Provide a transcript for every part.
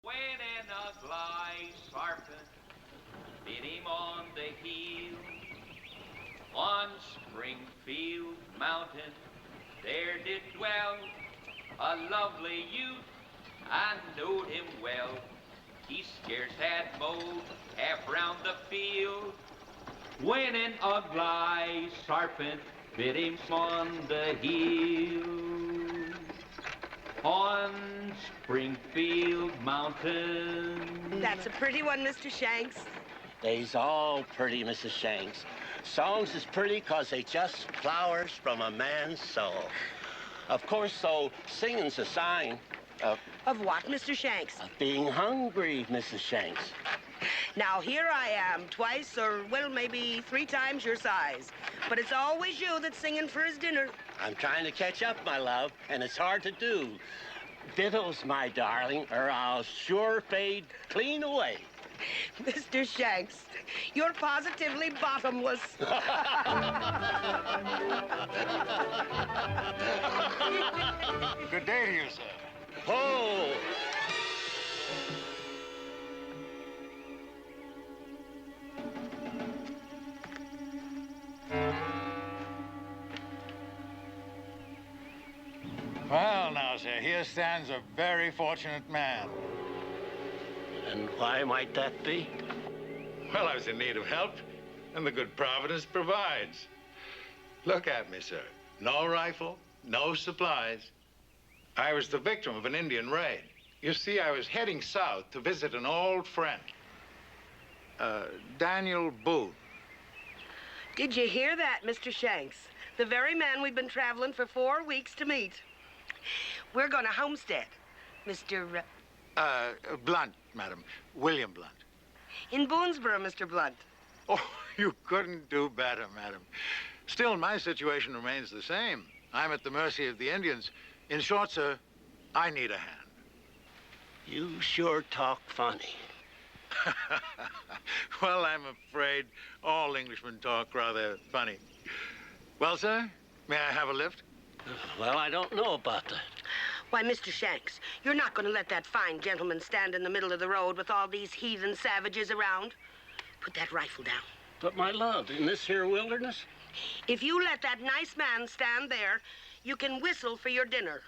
When an ugly serpent bit him on the heel, on Springfield Mountain there did dwell a lovely youth, I knowed him well. He scarce had mowed half round the field when an ugly serpent bit him on the heel. On Springfield Mountain. That's a pretty one, Mr. Shanks. They's all pretty, Mrs. Shanks. Songs is pretty 'cause they just flowers from a man's soul. Of course, though, singing's a sign Of what, Mr. Shanks? of being hungry, Mrs. Shanks. Now, here I am, twice or, well, maybe 3 times your size. But it's always you that's singing for his dinner. I'm trying to catch up, my love, and it's hard to do. Vittles, my darling, or I'll sure fade clean away. Mr. Shanks, you're positively bottomless. Good day to you, sir. Oh! Well, now, sir, here stands a very fortunate man. And why might that be? Well, I was in need of help, and the good Providence provides. Look at me, sir. No rifle, no supplies. I was the victim of an Indian raid. You see, I was heading south to visit an old friend, Daniel Boone. Did you hear that, Mr. Shanks? The very man we've been traveling for 4 weeks to meet. We're going to homestead, Mr. Blunt, madam. William Blunt. In Boonesboro, Mr. Blunt. Oh, you couldn't do better, madam. Still, my situation remains the same. I'm at the mercy of the Indians. In short, sir, I need a hand. You sure talk funny. Well, I'm afraid all Englishmen talk rather funny. Well, sir, may I have a lift? Well, I don't know about that. Why, Mr. Shanks, you're not going to let that fine gentleman stand in the middle of the road with all these heathen savages around. Put that rifle down. But, my love, in this here wilderness? If you let that nice man stand there, you can whistle for your dinner.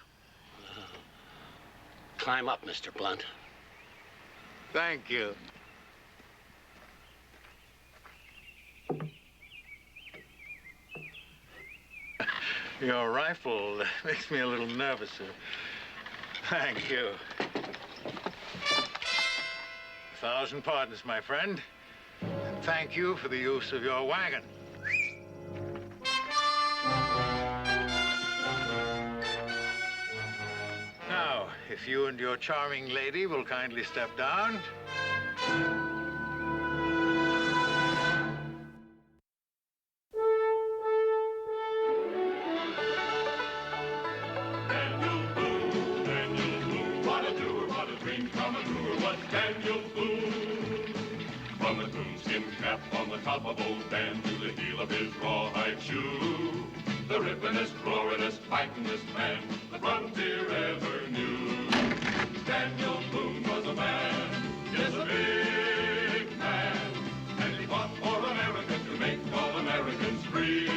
Climb up, Mr. Blunt. Thank you. Your rifle makes me a little nervous, sir. Thank you. 1,000 pardons, my friend. And thank you for the use of your wagon. Now, if you and your charming lady will kindly step down. From the coonskin cap on the top of old Dan to the heel of his rawhide shoe, the rippenest, roaringest, fightingest man the frontier ever knew. Daniel Boone was a man, yes, a big man, and he fought for America to make all Americans free.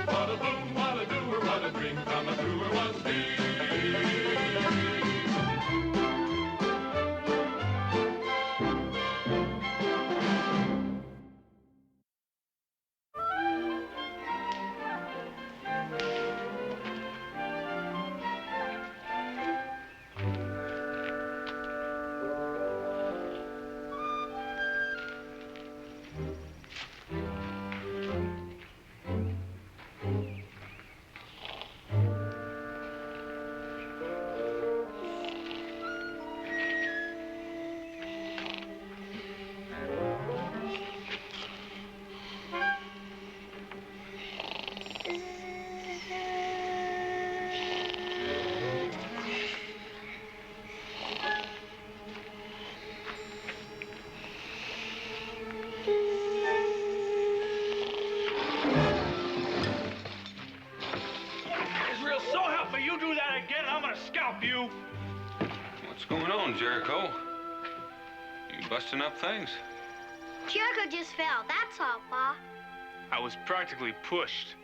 What a Boone, what a doer, what a dream come a truer was he. What's going on, Jericho? You busting up things? Jericho just fell, that's all, Pa. I was practically pushed.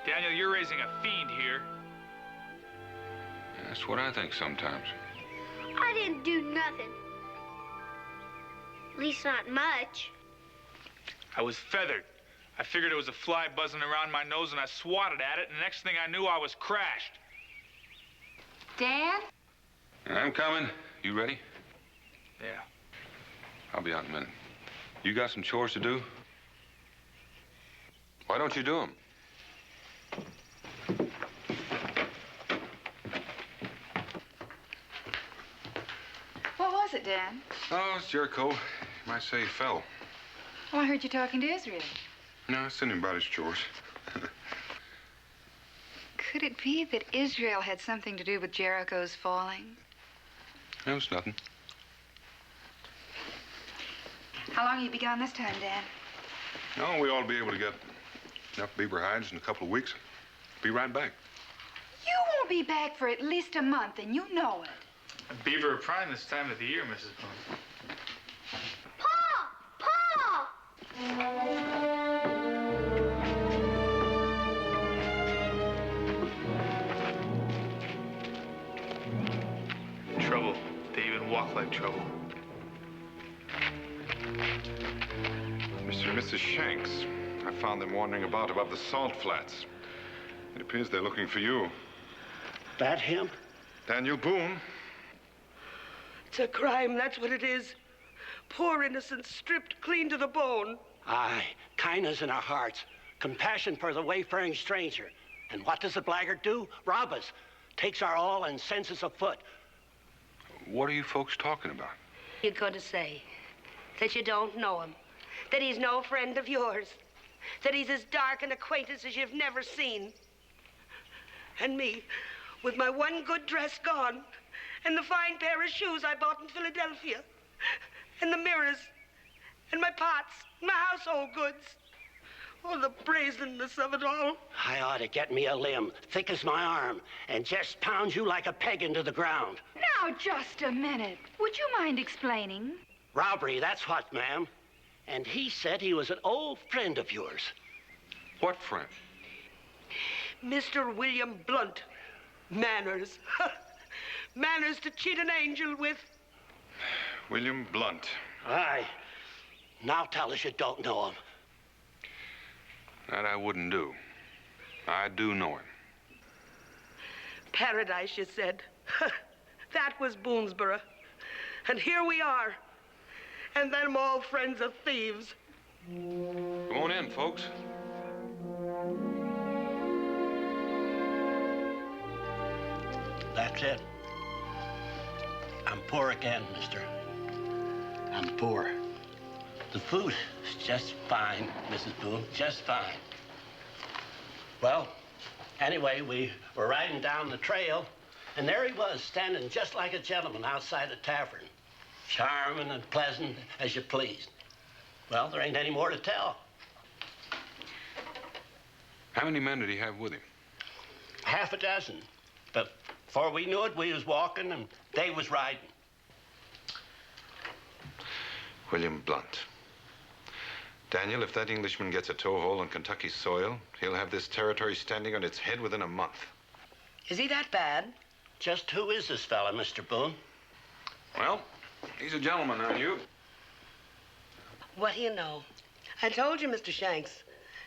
Daniel, you're raising a fiend here. That's what I think sometimes. I didn't do nothing. At least not much. I was feathered. I figured it was a fly buzzing around my nose and I swatted at it, and the next thing I knew, I was crashed. Dan? I'm coming. You ready? Yeah. I'll be out in a minute. You got some chores to do? Why don't you do them? What was it, Dan? Oh, it's Jericho. You might say he fell. Oh, I heard you talking to Israel. No, it's anybody's chores. Could it be that Israel had something to do with Jericho's falling? That was nothing. How long have you be gone this time, Dan? No, we ought to be able to get enough beaver hides in a couple of weeks. Be right back. You won't be back for at least a month, and you know it. Beaver are prime this time of the year, Mrs. Boone. Pa! Pa! Trouble. They even walk like trouble. Mr. and Mrs. Shanks. I found them wandering about above the salt flats. It appears they're looking for you. That him? Daniel Boone. It's a crime, that's what it is. Poor innocents stripped clean to the bone. Aye, kindness in our hearts, compassion for the wayfaring stranger. And what does the blackguard do? Rob us, takes our all and sends us afoot. What are you folks talking about? You're going to say that you don't know him, that he's no friend of yours, that he's as dark an acquaintance as you've never seen. And me, with my one good dress gone, and the fine pair of shoes I bought in Philadelphia, and the mirrors, and my pots, my household goods. Oh, the brazenness of it all. I ought to get me a limb, thick as my arm, and just pound you like a peg into the ground. Now, just a minute. Would you mind explaining? Robbery, that's what, ma'am. And he said he was an old friend of yours. What friend? Mr. William Blunt. Manners. Manners to cheat an angel with. William Blunt. Aye. Now tell us you don't know him. That I wouldn't do. I do know him. Paradise, you said. That was Boonesboro. And here we are. And them all friends of thieves. Come on in, folks. That's it. I'm poor again, mister. I'm poor. The food is just fine, Mrs. Boone, just fine. Well, anyway, we were riding down the trail, and there he was, standing just like a gentleman outside the tavern. Charming and pleasant as you please. Well, there ain't any more to tell. How many men did he have with him? Half a dozen. But before we knew it, we was walking and they was riding. William Blunt. Daniel, if that Englishman gets a toehold on Kentucky soil, he'll have this territory standing on its head within a month. Is he that bad? Just who is this fella, Mr. Boone? Well, he's a gentleman, aren't you? What do you know? I told you, Mr. Shanks.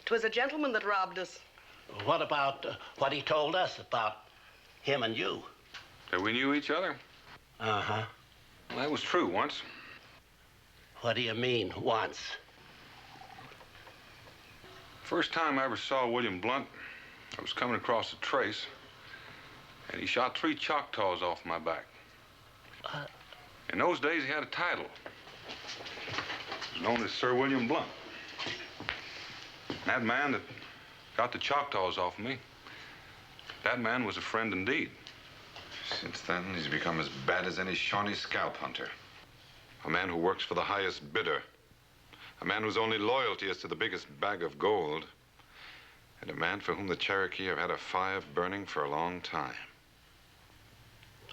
'Twas a gentleman that robbed us. What about what he told us about him and you? That we knew each other? Uh-huh. Well, that was true once. What do you mean, once? First time I ever saw William Blunt, I was coming across a trace, and he shot 3 Choctaws off my back. In those days, he had a title. He was known as Sir William Blunt. That man that got the Choctaws off me, that man was a friend indeed. Since then, he's become as bad as any Shawnee scalp hunter. A man who works for the highest bidder. A man whose only loyalty is to the biggest bag of gold. And a man for whom the Cherokee have had a fire burning for a long time.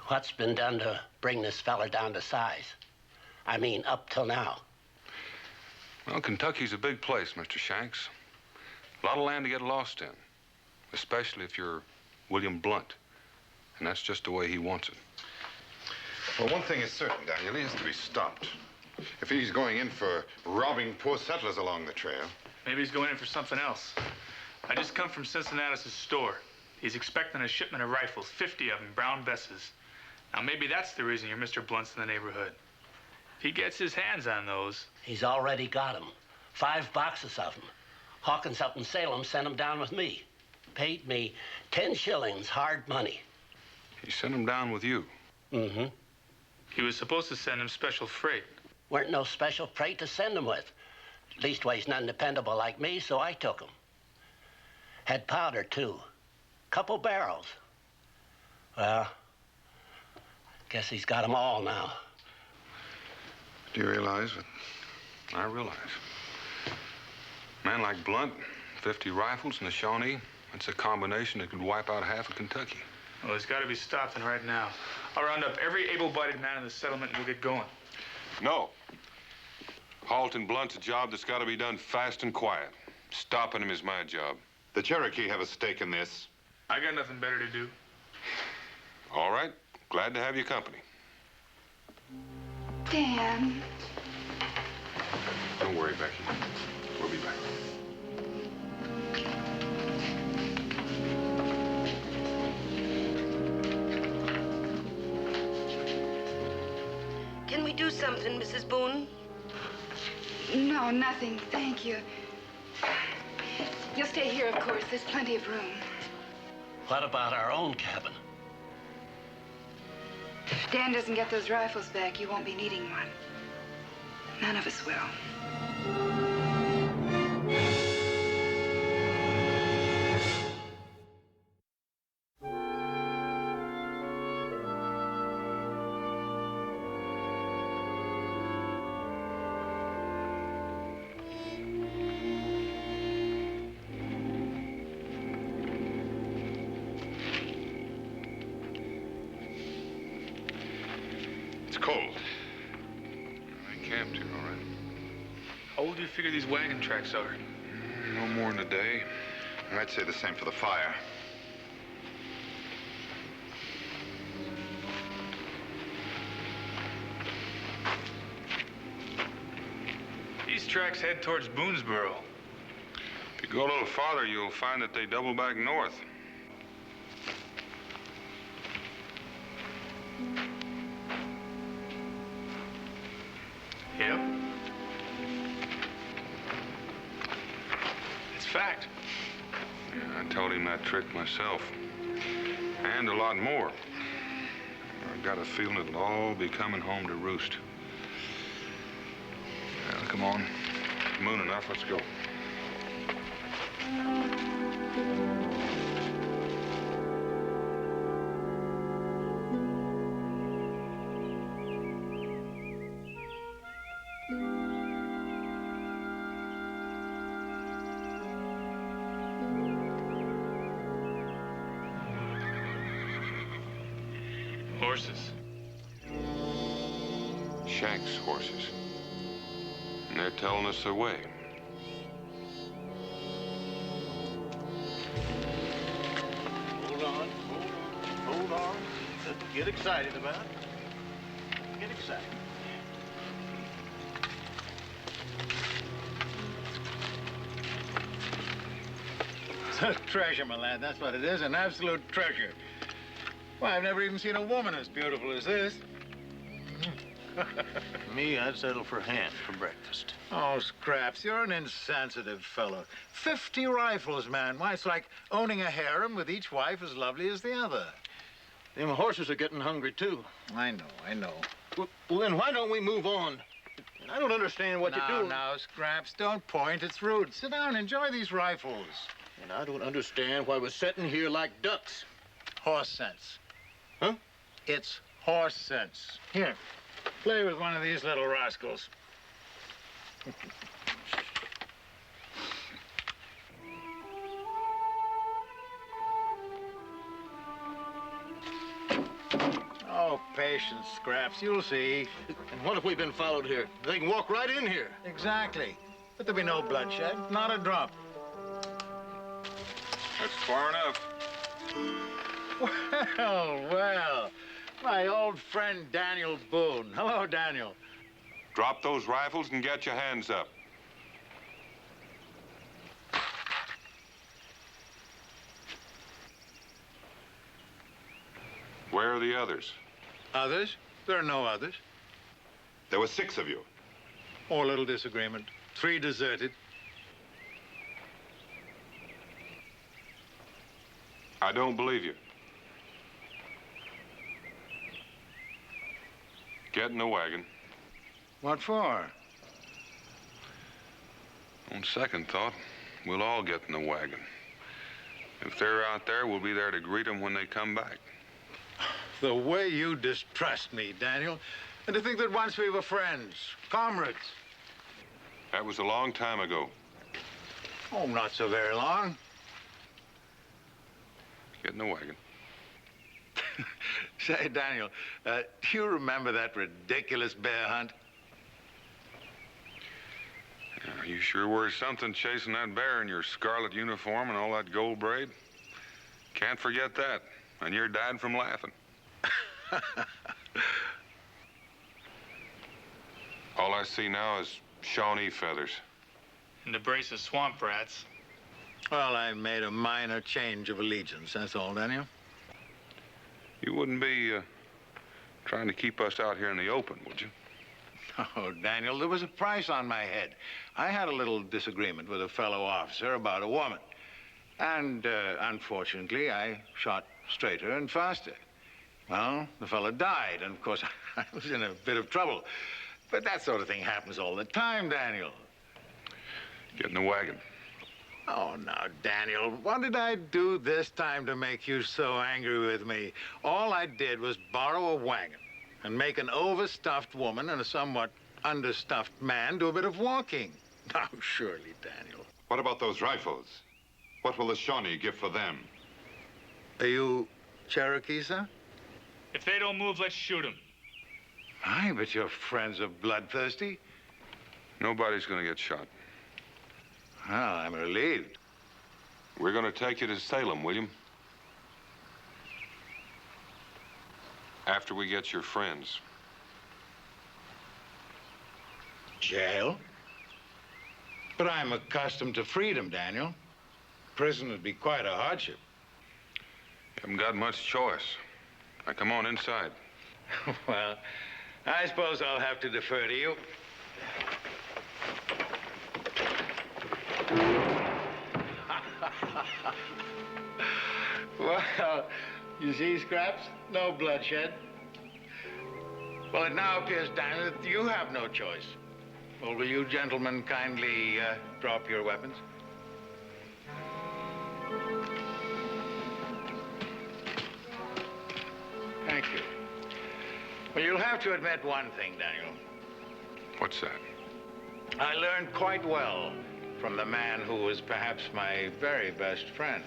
What's been done to bring this fella down to size? I mean, up till now. Well, Kentucky's a big place, Mr. Shanks. A lot of land to get lost in, especially if you're William Blunt. And that's just the way he wants it. Well, one thing is certain, Daniel. He has to be stopped. If he's going in for robbing poor settlers along the trail. Maybe he's going in for something else. I just come from Cincinnatus' store. He's expecting a shipment of rifles, 50 of them, brown Besses. Now, maybe that's the reason your Mr. Blunt's in the neighborhood. If he gets his hands on those... He's already got them. 5 boxes of them. Hawkins up in Salem sent them down with me. Paid me 10 shillings, hard money. He sent them down with you? Mm-hmm. He was supposed to send him special freight. Weren't no special freight to send them with. Leastways, none dependable like me, so I took them. Had powder, too. Couple barrels. Well, guess he's got them all now. Do you realize what? I realize. A man like Blunt, 50 rifles and a Shawnee, that's a combination that could wipe out half of Kentucky. Well, he's got to be stopped, and right now. I'll round up every able-bodied man in the settlement and we'll get going. No. Halting Blunt's a job that's got to be done fast and quiet. Stopping him is my job. The Cherokee have a stake in this. I got nothing better to do. All right. Glad to have your company. Dan. Don't worry, Becky. We'll be back. Can we do something, Mrs. Boone? No, nothing. Thank you. You'll stay here, of course. There's plenty of room. What about our own cabin? If Dan doesn't get those rifles back, you won't be needing one. None of us will. It's cold. I camped here, all right. How old do you figure these wagon tracks are? No more than a day. I'd say the same for the fire. These tracks head towards Boonesboro. If you go a little farther, you'll find that they double back north. Yep. It's fact. Yeah, I told him that trick myself. And a lot more. I got a feeling it'll all be coming home to roost. Well, come on. Moon enough, let's go. Horses. Shanks' horses. And they're telling us their way. Hold on. Don't get excited about it. Get excited. It's a treasure, my lad. That's what it is, an absolute treasure. Why, I've never even seen a woman as beautiful as this. Me, I'd settle for ham for breakfast. Oh, Scraps, you're an insensitive fellow. 50 rifles, man. Why, it's like owning a harem with each wife as lovely as the other. Them horses are getting hungry, too. I know. Well, then why don't we move on? I don't understand what you're doing. Now, Scraps, don't point. It's rude. Sit down, enjoy these rifles. And I don't understand why we're sitting here like ducks. Horse sense. Huh? It's horse sense. Here, play with one of these little rascals. patience, Scraps. You'll see. And what if we've been followed here? They can walk right in here. Exactly. But there'll be no bloodshed, not a drop. That's far enough. Well, my old friend Daniel Boone. Hello, Daniel. Drop those rifles and get your hands up. Where are the others? Others? There are no others. There were 6 of you. Oh, a little disagreement. 3 deserted. I don't believe you. Get in the wagon. What for? On second thought, we'll all get in the wagon. If they're out there, we'll be there to greet them when they come back. The way you distrust me, Daniel. And to think that once we were friends, comrades. That was a long time ago. Oh, not so very long. Get in the wagon. Say, Daniel, do you remember that ridiculous bear hunt? You sure were something chasing that bear in your scarlet uniform and all that gold braid. Can't forget that. And your dad from laughing. All I see now is Shawnee feathers. And a brace of swamp rats. Well, I made a minor change of allegiance, that's all, Daniel. You wouldn't be trying to keep us out here in the open, would you? Oh, Daniel, there was a price on my head. I had a little disagreement with a fellow officer about a woman. And, unfortunately, I shot straighter and faster. Well, the fellow died, and of course, I was in a bit of trouble. But that sort of thing happens all the time, Daniel. Get in the wagon. Oh, now, Daniel, what did I do this time to make you so angry with me? All I did was borrow a wagon and make an overstuffed woman and a somewhat understuffed man do a bit of walking. Now, surely, Daniel. What about those rifles? What will the Shawnee give for them? Are you Cherokee, sir? If they don't move, let's shoot them. Aye, but your friends are bloodthirsty. Nobody's gonna get shot. Well, I'm relieved. We're gonna take you to Salem, William. After we get your friends. Jail? But I'm accustomed to freedom, Daniel. Prison would be quite a hardship. You haven't got much choice. Now, come on inside. Well, I suppose I'll have to defer to you. Well, you see, Scraps? No bloodshed. Well, it now appears, Daniel, that you have no choice. Well, will you gentlemen kindly drop your weapons? Thank you. Well, you'll have to admit one thing, Daniel. What's that? I learned quite well from the man who was perhaps my very best friend.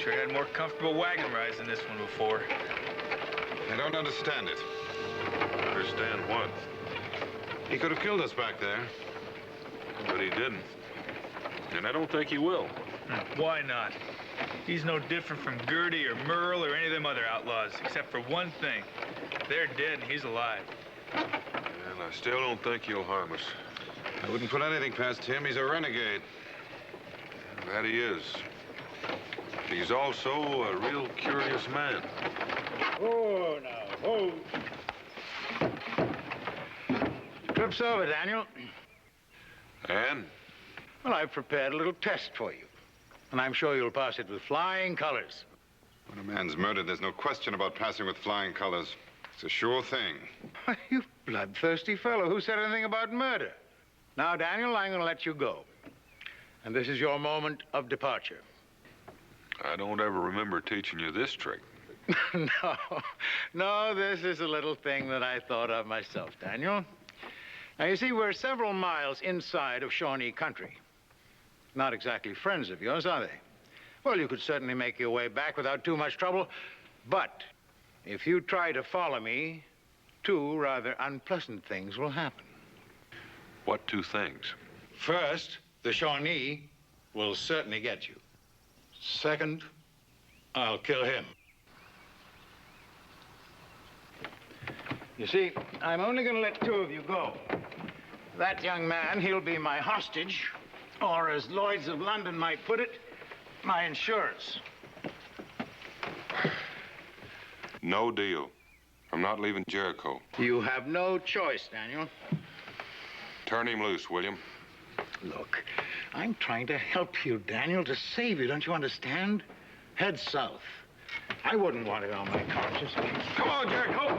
Sure had more comfortable wagon rides than this one before. I don't understand it. Understand what? He could have killed us back there. But he didn't. And I don't think he will. Why not? He's no different from Gertie or Merle or any of them other outlaws, except for one thing. They're dead and he's alive. And I still don't think he'll harm us. I wouldn't put anything past him. He's a renegade. That he is. He's also a real curious man. Oh, now, oh. Trip's over, Daniel. And? Well, I've prepared a little test for you. And I'm sure you'll pass it with flying colors. When a man's murdered, there's no question about passing with flying colors. It's a sure thing. You bloodthirsty fellow. Who said anything about murder? Now, Daniel, I'm going to let you go. And this is your moment of departure. I don't ever remember teaching you this trick. No, this is a little thing that I thought of myself, Daniel. Now, you see, we're several miles inside of Shawnee country. Not exactly friends of yours, are they? Well, you could certainly make your way back without too much trouble. But if you try to follow me, two rather unpleasant things will happen. What two things? First, the Shawnee will certainly get you. Second, I'll kill him. You see, I'm only going to let two of you go. That young man, he'll be my hostage, or as Lloyd's of London might put it, my insurance. No deal. I'm not leaving Jericho. You have no choice, Daniel. Turn him loose, William. Look, I'm trying to help you, Daniel, to save you, don't you understand? Head south. I wouldn't want it on my conscience. Come on, Jericho!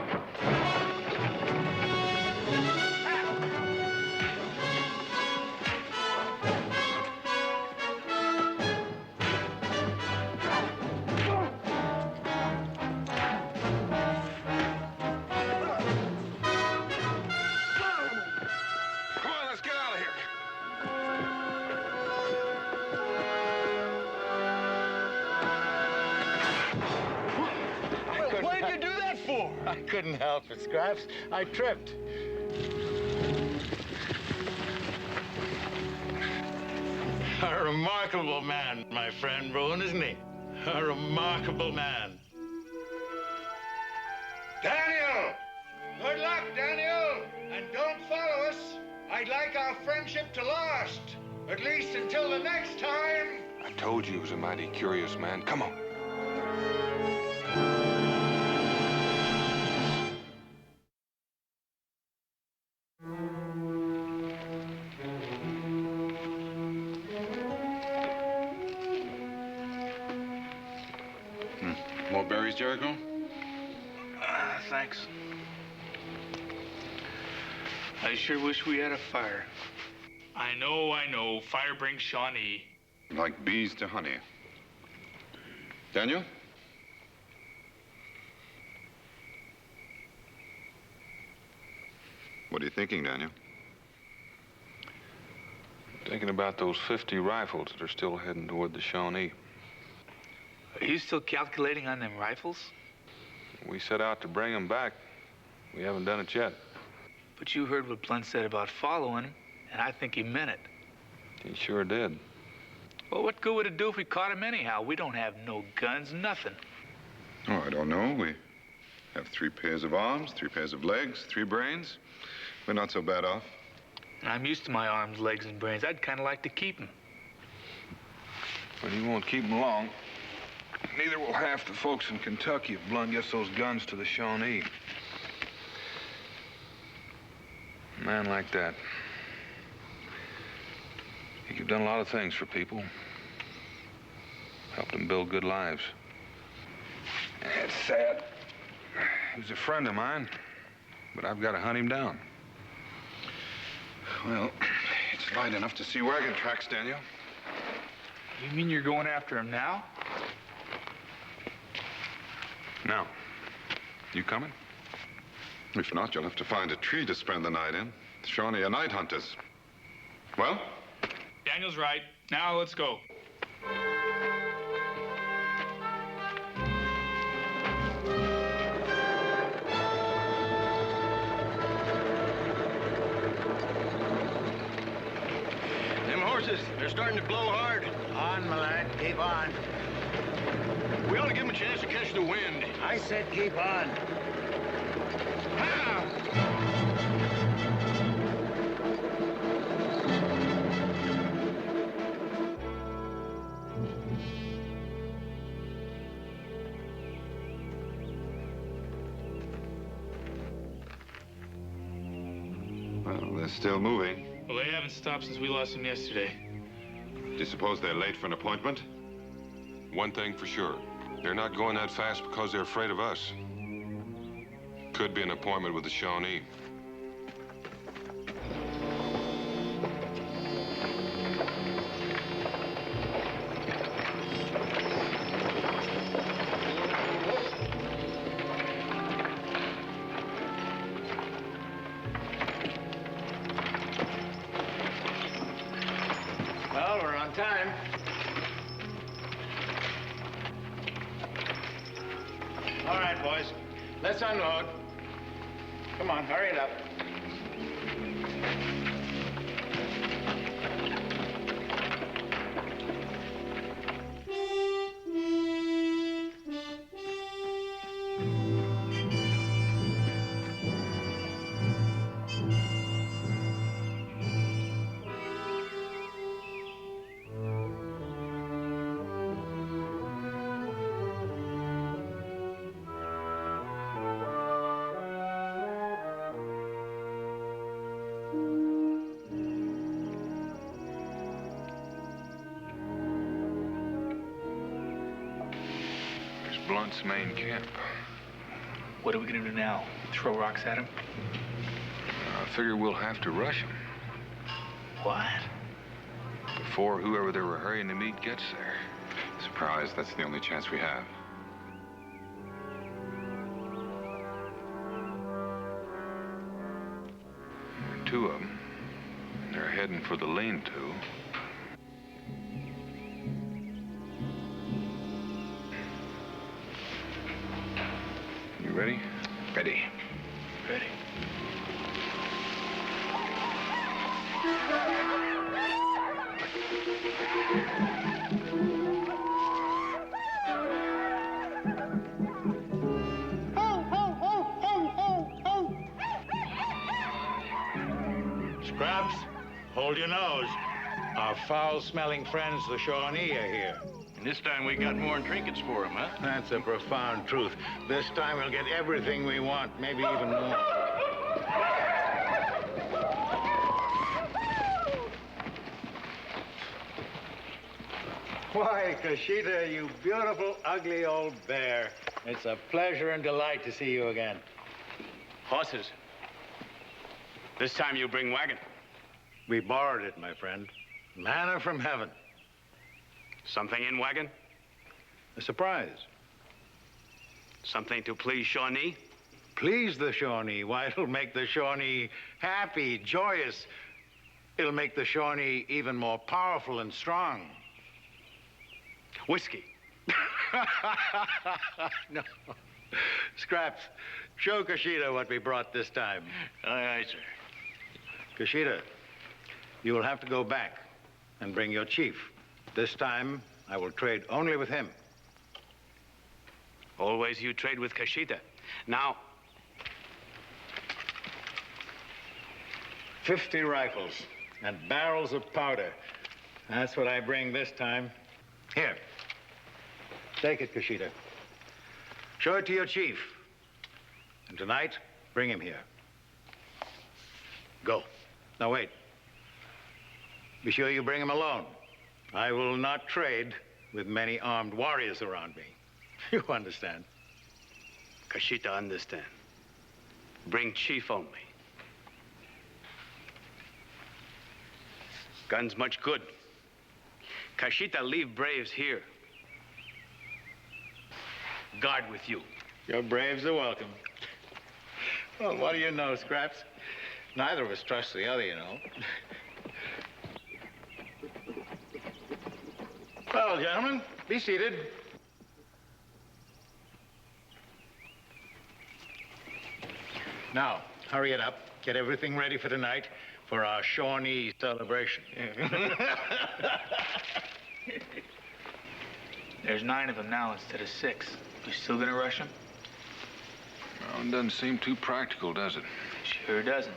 I couldn't help it, Scraps. I tripped. A remarkable man, my friend Boone, isn't he? A remarkable man. Daniel! Good luck, Daniel! And don't follow us. I'd like our friendship to last. At least until the next time. I told you he was a mighty curious man. Come on. More berries, Jericho? Thanks. I sure wish we had a fire. I know. Fire brings Shawnee. Like bees to honey. Daniel? What are you thinking, Daniel? Thinking about those 50 rifles that are still heading toward the Shawnee. Are you still calculating on them rifles? We set out to bring them back. We haven't done it yet. But you heard what Blunt said about following him, and I think he meant it. He sure did. Well, what good would it do if we caught him anyhow? We don't have no guns, nothing. Oh, I don't know. We have 3 pairs of arms, 3 pairs of legs, 3 brains. We're not so bad off. I'm used to my arms, legs, and brains. I'd kind of like to keep them. But he won't keep them long. Neither will half the folks in Kentucky if Blunt gets those guns to the Shawnee. A man like that. He could have done a lot of things for people. Helped them build good lives. It's sad. He was a friend of mine, but I've got to hunt him down. Well, it's light enough to see wagon tracks, Daniel. You mean you're going after him now? Now, you coming? If not, you'll have to find a tree to spend the night in. The Shawnee are night hunters. Well? Daniel's right. Now let's go. Them horses, they're starting to blow hard. On, my lad. Keep on. We ought to give them a chance to catch the wind. I said keep on. Well, they're still moving. Well, they haven't stopped since we lost him yesterday. Do you suppose they're late for an appointment? One thing for sure. They're not going that fast because they're afraid of us. Could be an appointment with the Shawnee. All right, boys. Let's unload. Come on, hurry it up. Blunt's main camp. What are we gonna do now? Throw rocks at him? I figure we'll have to rush him What? before whoever they were hurrying to meet gets there. Surprise, that's the only chance we have. There are two of them. They're heading for the lean-to. You ready? Ready. Ready. Scraps, hold your nose. Our foul-smelling friends, the Shawnee, are here. And this time we got more than trinkets for him, huh? That's a profound truth. This time we'll get everything we want, maybe even more. Why, Kashita, you beautiful, ugly old bear. It's a pleasure and delight to see you again. Horses. This time you bring wagon. We borrowed it, my friend. Manna from heaven. Something in wagon? A surprise. Something to please Shawnee? Please the Shawnee. Why, it'll make the Shawnee happy, joyous. It'll make the Shawnee even more powerful and strong. Whiskey. No. Scraps, show Kashita what we brought this time. Aye, aye, sir. Kashita, you will have to go back and bring your chief. This time, I will trade only with him. Always you trade with Kashita. Now, 50 rifles and barrels of powder. That's what I bring this time. Here. Take it, Kashita. Show it to your chief. And tonight, bring him here. Go. Now, wait. Be sure you bring him alone. I will not trade with many armed warriors around me. You understand? Kashita understand. Bring chief only. Guns much good. Kashita leave braves here. Guard with you. Your braves are welcome. Well, what do you know, Scraps? Neither of us trusts the other, you know. Well, gentlemen, be seated. Now, hurry it up. Get everything ready for tonight for our Shawnee celebration. There's 9 of them now instead of 6. You still gonna rush them? Well, it doesn't seem too practical, does it? Sure doesn't.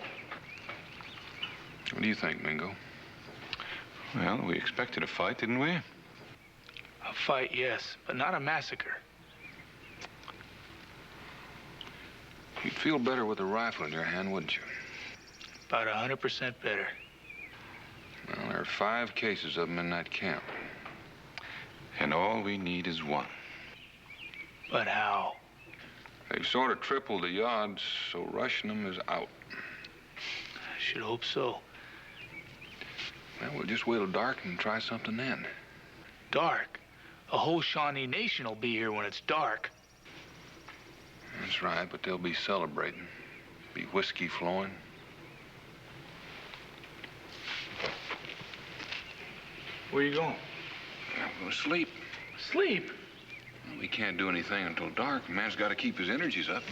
What do you think, Mingo? Well, we expected a fight, didn't we? A fight, yes, but not a massacre. You'd feel better with a rifle in your hand, wouldn't you? About 100% better. Well, there are 5 cases of them in that camp. And all we need is one. But how? They've sort of tripled the odds, so rushing them is out. I should hope so. Well, we'll just wait till dark and try something then. Dark? A whole Shawnee nation will be here when it's dark. That's right, but they'll be celebrating. Be whiskey flowing. Where you going? I'm gonna sleep. Sleep? We can't do anything until dark. Man's got to keep his energies up.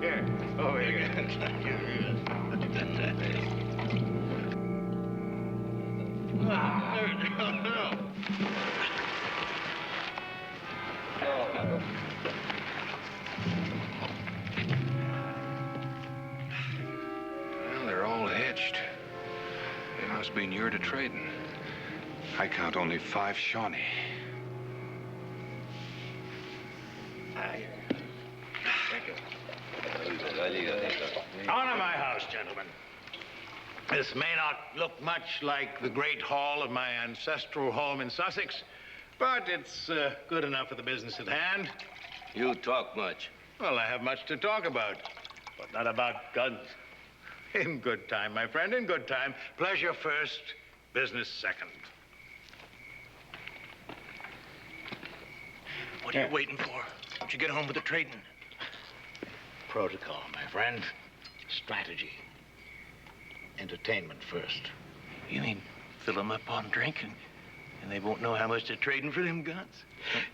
Here, over here. Well, they're all hitched. They must be near to trading. I count only 5 Shawnee. On to my house, gentlemen. This may not look much like the great hall of my ancestral home in Sussex, but it's good enough for the business at hand. You talk much. Well, I have much to talk about, but not about guns. In good time, my friend, in good time. Pleasure first, business second. What are you waiting for? Don't you get home with the trading? Protocol, my friend. Strategy. Entertainment first. You mean fill them up on drink and they won't know how much they're trading for them guns?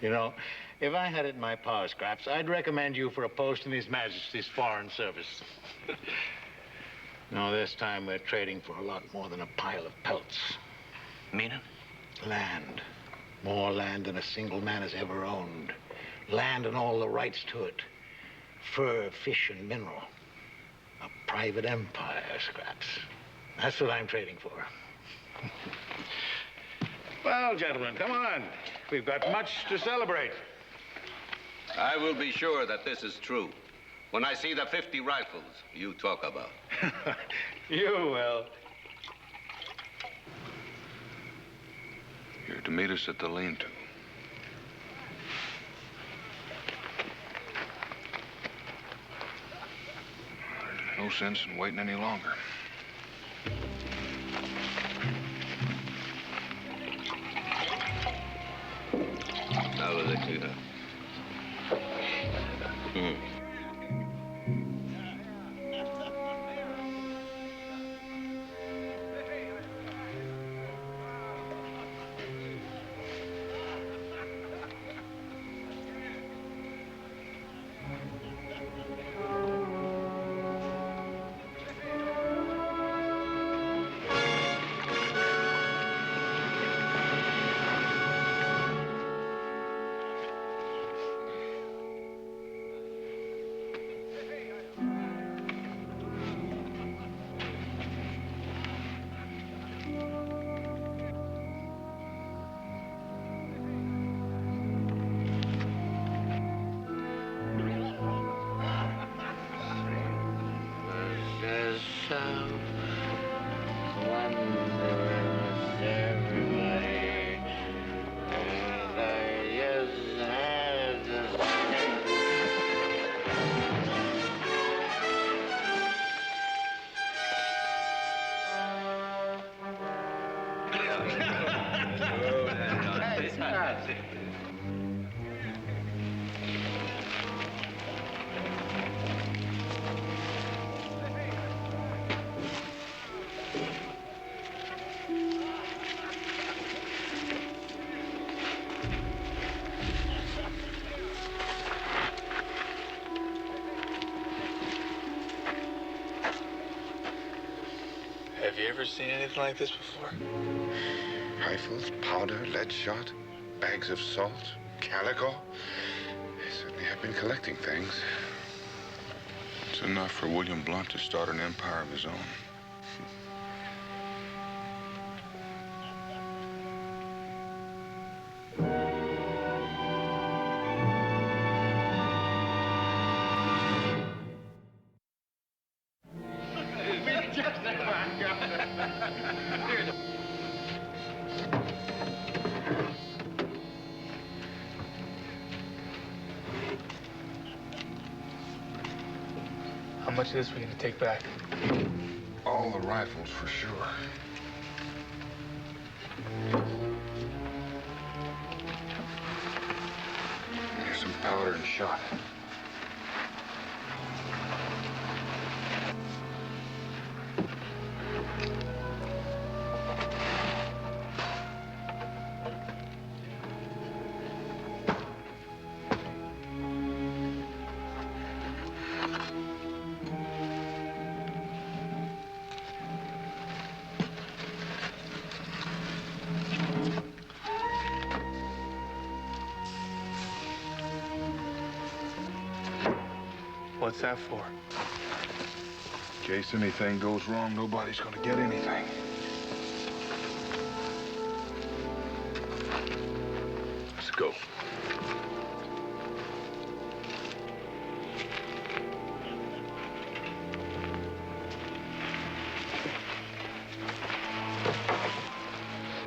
You know, if I had it in my power, Scraps, I'd recommend you for a post in His Majesty's Foreign Service. No, this time we're trading for a lot more than a pile of pelts. Meaning? Land. More land than a single man has ever owned. Land and all the rights to it. Fur, fish, and mineral. A private empire, Scraps. That's what I'm trading for. Well, gentlemen, come on. We've got much to celebrate. I will be sure that this is true when I see the 50 rifles you talk about. You will. You're to meet us at the lean-to. No sense in waiting any longer. How was it, Tuna? Have you ever seen anything like this before? Rifles, powder, lead shot, bags of salt, calico. They certainly have been collecting things. It's enough for William Blunt to start an empire of his own. How much of this are we gonna take back? All the rifles for sure. Powder and shot. What's that for? In case anything goes wrong, nobody's gonna get anything. Let's go.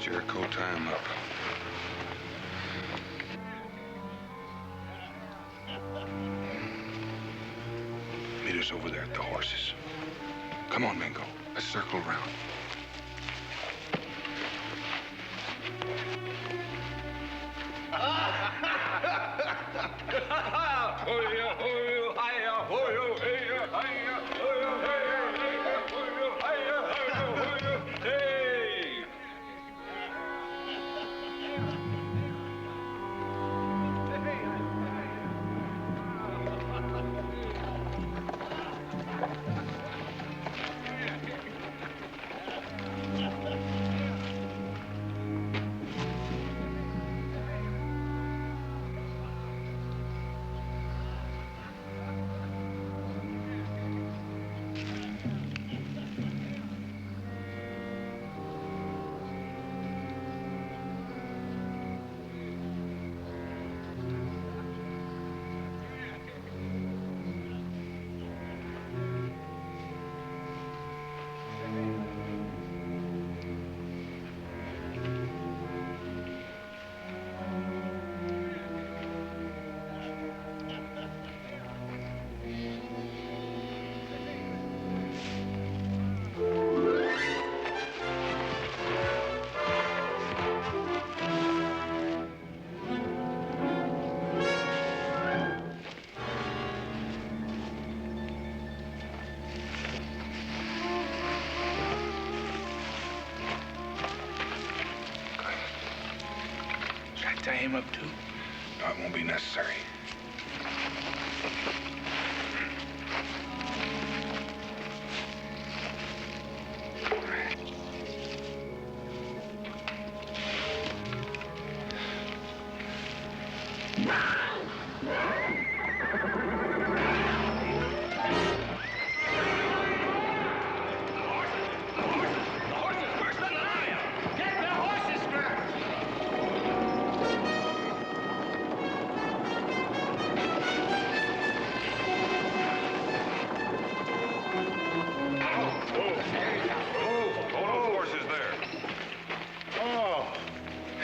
Jericho, tie him up. Meet us over there at the horses. Come on, Mingo. Let's circle around. Tie him up too? No, it won't be necessary.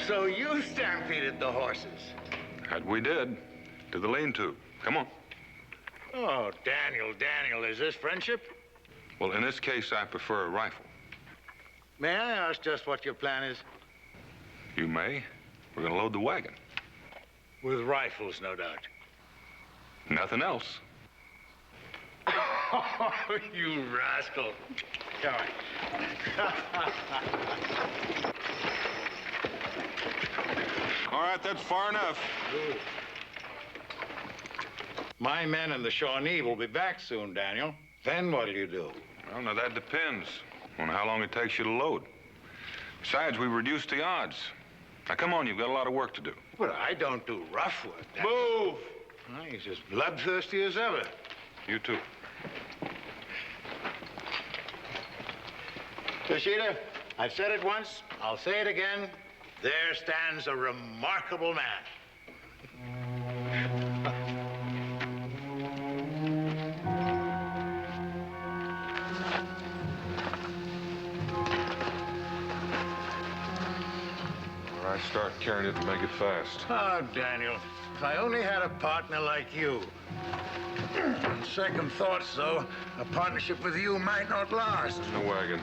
So you stampeded the horses? That we did. To the lean-to. Come on. Oh, Daniel, is this friendship? Well, in this case, I prefer a rifle. May I ask just what your plan is? You may. We're gonna load the wagon. With rifles, no doubt. Nothing else. Oh, you rascal. Come on. All right, that's far enough. My men and the Shawnee will be back soon, Daniel. Then what'll you do? Well, now that depends on how long it takes you to load. Besides, we've reduced the odds. Now, come on, you've got a lot of work to do. But I don't do rough work. Move! Well, he's as bloodthirsty as ever. You too. Yoshida, I've said it once, I'll say it again. There stands a remarkable man. All right, start carrying it and make it fast. Oh, Daniel, if I only had a partner like you. On second thoughts, though, a partnership with you might not last. The wagon.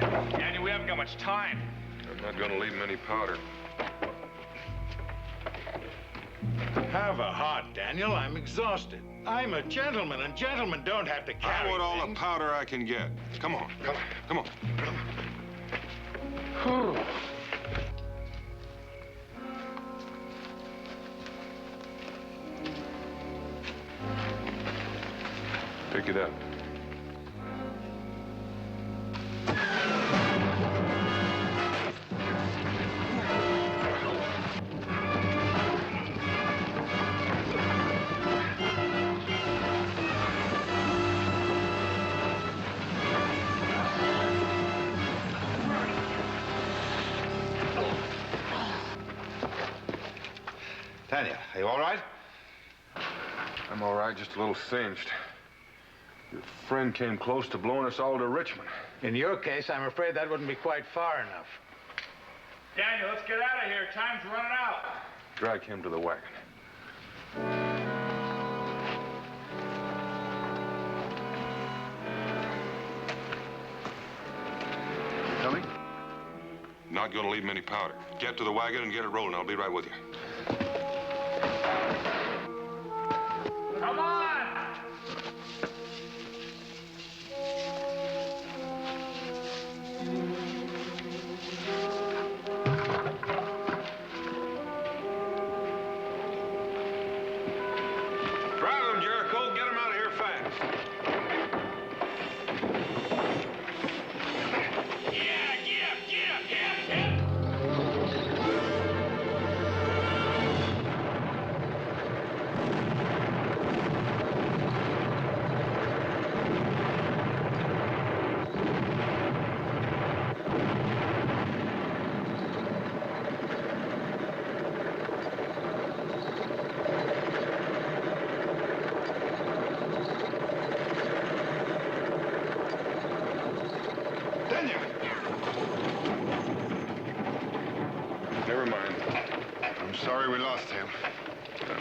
Daniel, we haven't got much time. I'm not gonna leave him any powder. Have a heart, Daniel. I'm exhausted. I'm a gentleman, and gentlemen don't have to carry I want all things. the powder I can get. Come on, come on. Pick it up. Tanya, are you all right? I'm all right, just a little singed. Your friend came close to blowing us all to Richmond. In your case, I'm afraid that wouldn't be quite far enough. Daniel, let's get out of here. Time's running out. Drag him to the wagon. Coming? Not gonna leave him any powder. Get to the wagon and get it rolling. I'll be right with you. Come on! Drive him, Jericho. Get him out of here fast. Never mind. I'm sorry we lost him.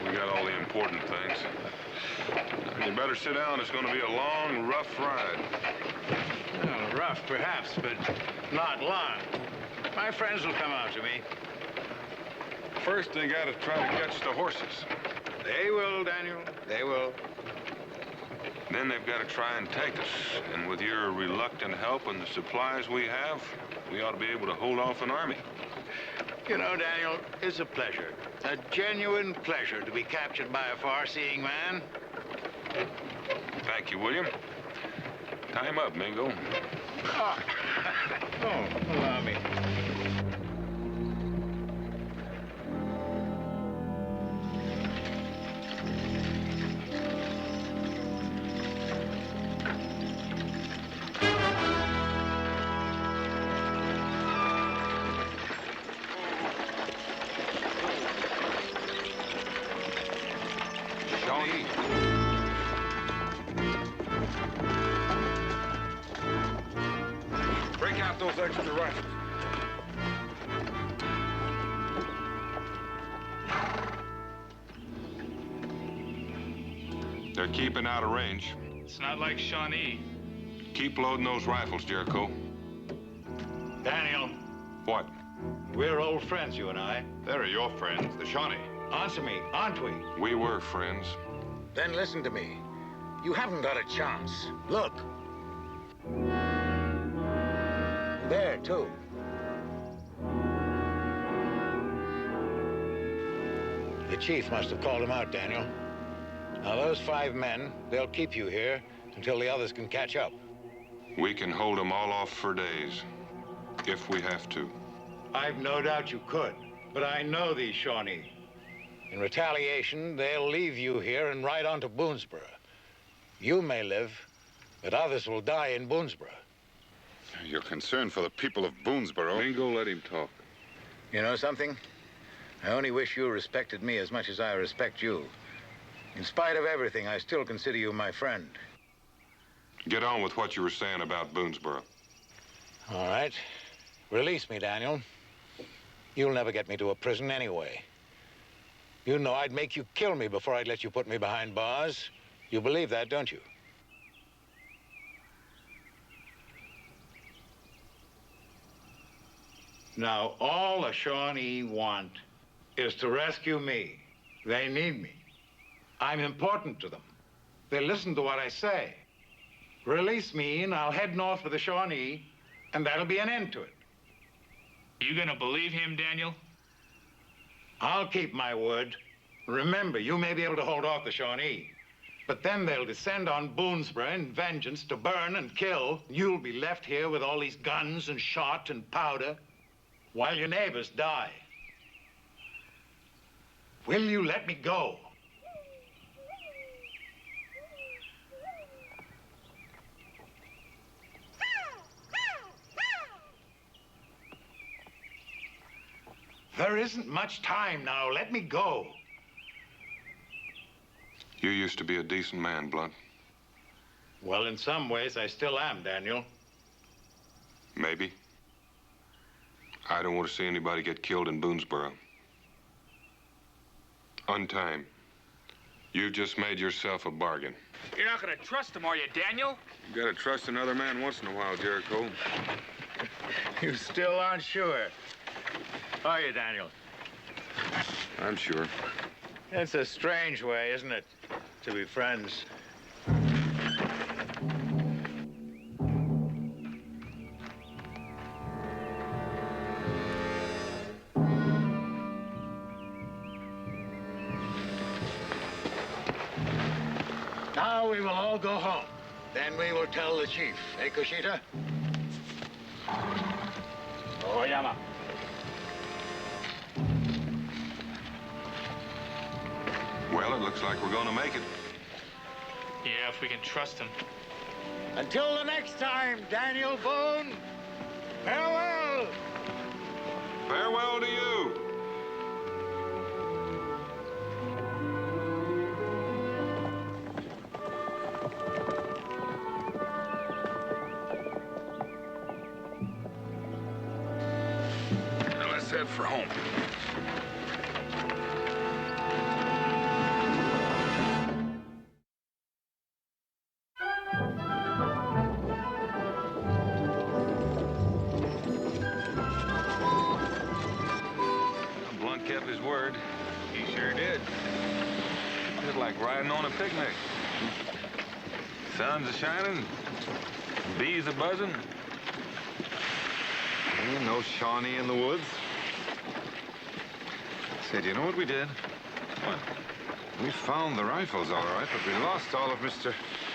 We got all the important things. You better sit down. It's going to be a long, rough ride. Well, rough, perhaps, but not long. My friends will come out to me. First, they got to try to catch the horses. They will, Daniel. They will. Then they've got to try and take us. And with your reluctant help and the supplies we have, we ought to be able to hold off an army. You know, Daniel, it's a pleasure. A genuine pleasure to be captured by a far-seeing man. Thank you, William. Time up, Mingo. Oh, allow me. Shawnee. Break out those extra rifles. They're keeping out of range. It's not like Shawnee. Keep loading those rifles, Jericho. Daniel, What? we're old friends, you and I. They're your friends, the Shawnee. Answer me, aren't we? We were friends. Then listen to me. You haven't got a chance. Look. There, too. The chief must have called him out, Daniel. Now, those 5 men, they'll keep you here until the others can catch up. We can hold them all off for days, if we have to. I've no doubt you could, but I know these Shawnee. In retaliation, they'll leave you here and ride on to Boonesboro. You may live, but others will die in Boonesboro. You're concerned for the people of Boonesboro. Mingo, let him talk. You know something? I only wish you respected me as much as I respect you. In spite of everything, I still consider you my friend. Get on with what you were saying about Boonesboro. All right. Release me, Daniel. You'll never get me to a prison anyway. You know I'd make you kill me before I'd let you put me behind bars. You believe that, don't you? Now, all the Shawnee want is to rescue me. They need me. I'm important to them. They listen to what I say. Release me, and I'll head north for the Shawnee, and that'll be an end to it. You gonna believe him, Daniel? I'll keep my word. Remember, you may be able to hold off the Shawnee, but then they'll descend on Boonesboro in vengeance to burn and kill. You'll be left here with all these guns and shot and powder while your neighbors die. Will you let me go? There isn't much time now. Let me go. You used to be a decent man, Blunt. Well, in some ways, I still am, Daniel. Maybe. I don't want to see anybody get killed in Boonesboro. Untie him. You just made yourself a bargain. You're not gonna trust him, are you, Daniel? You gotta trust another man once in a while, Jericho. You still aren't sure, are you, Daniel? I'm sure. It's a strange way, isn't it, to be friends? Now we will all go home. Then we will tell the chief. Eh, Kushita? Oyama. Well, it looks like we're gonna make it. Yeah, if we can trust him. Until the next time, Daniel Boone, farewell! Farewell to you. Now let's head for home. Blunt kept his word. He sure did. Just like riding on a picnic. Sun's a-shining, bees a-buzzing. Ain't no Shawnee in the woods. Say, do you know what we did? What? We found the rifles, all right, but we lost all of Mr.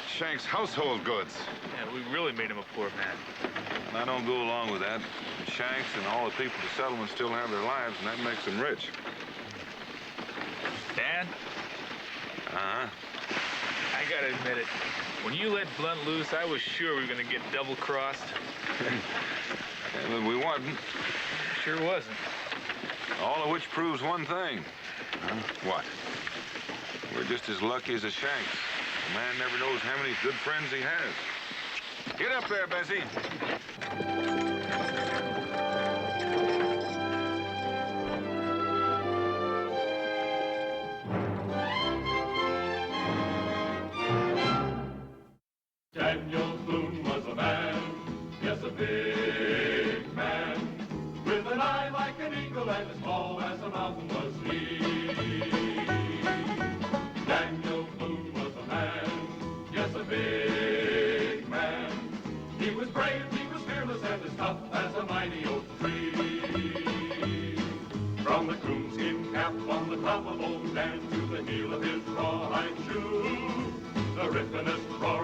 Shank's household goods. Yeah, we really made him a poor man. I don't go along with that. The Shanks and all the people in the settlement still have their lives, and that makes them rich. Dad, Uh-huh. I gotta admit it. When you let Blunt loose, I was sure we were gonna get double-crossed. Yeah, but we wasn't. Sure wasn't. All of which proves one thing. Huh? What? We're just as lucky as the Shanks. A man never knows how many good friends he has. Get up there, Bessie. Daniel Boone was a man, yes, a big man, with an eye like an eagle and as tall as a mountain was he. Daniel Boone was a man, yes, a big man. He was brave, he was fearless, and as tough as a mighty oak tree. From the coonskin cap on the top of Old Dan to the heel of his rawhide shoe, the ripplingest roar